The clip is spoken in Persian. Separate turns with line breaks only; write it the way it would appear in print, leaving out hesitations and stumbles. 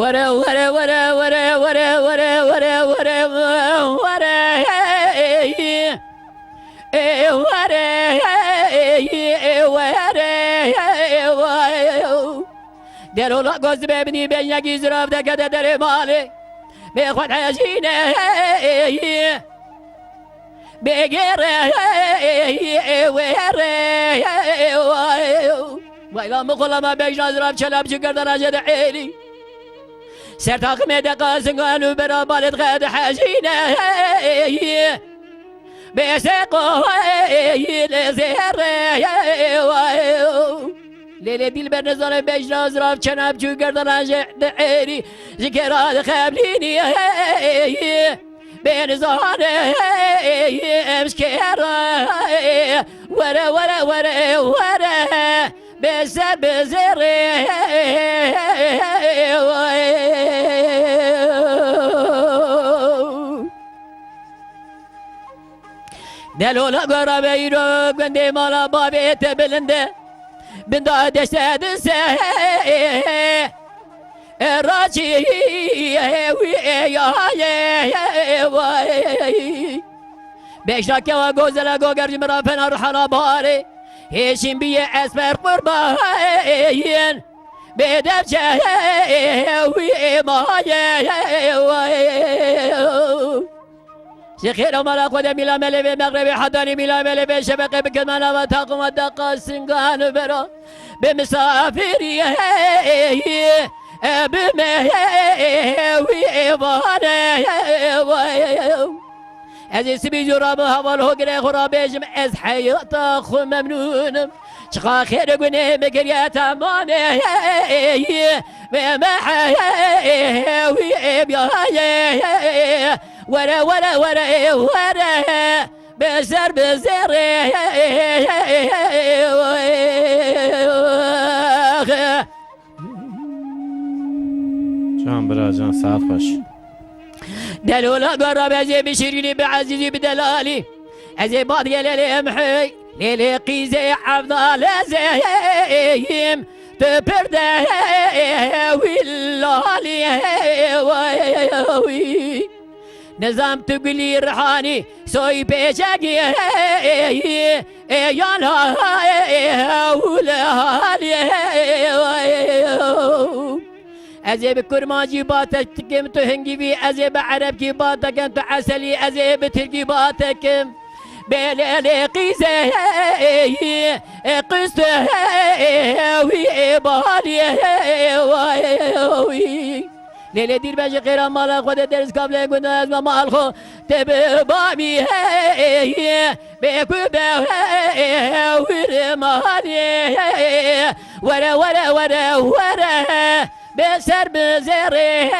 ورا ورا ورا ورا ورا ورا ورا ورا ورا درو لا گوز ببینی به یکی زراب دکده در مالی به خود حجینه بگیره ویلا مقلما بیشنا زراب چلاب چکر درجه دعیلی سر تاقمه دقاسنگانو برا بالد غد حجینه بسقو لزهره لیلی دیل بر نظر بیشنا زراب چناب چو گردن دعیری ذکرات خبرینی بین زهانه امشکره وره وره وره وره بسر بزره دلولا قرابه ایرو گنده مالا بابیت بلنده بنده دسته دسته راجی بیشتر که و گوزل گوگرج مرا پنار حالا باره هیچین بیه اسپر قربان بدم چه مایه شخير مالا خود میلا ملی به مغرب حدانی میلا ملی به شبقه بکمانا و تاقم و دقا سنگان برا به مسافری بمهوی بانه از اسمی جرام حوال هگره خرابشم از حیات خو ممنونم چقا خیر گونه مگریه تمامه به محوی بیایه وره وره وره وره بسر بزره
جان برا جان ساعت خوش
دلولا قرب ازي بشيريني بعزيزي بدلالي ازي بعض ليلي امحي ليلي قيزي عفضال زيم تبرده واللالي نظام تقولي رحاني سوي بيشاقي يانا ولالي ازي بكرماجي باتك تكم تهنجي بي ازي بعرب كي باتك انت عسلي ازي بترقي باتك بليلي قيزي قصته ويبالي ليلي دير باجي غير مالا خود درس قبل قلنا ازما مالخو تببامي بكوبا ورماني ورا ورا ورا ورا بسر بزري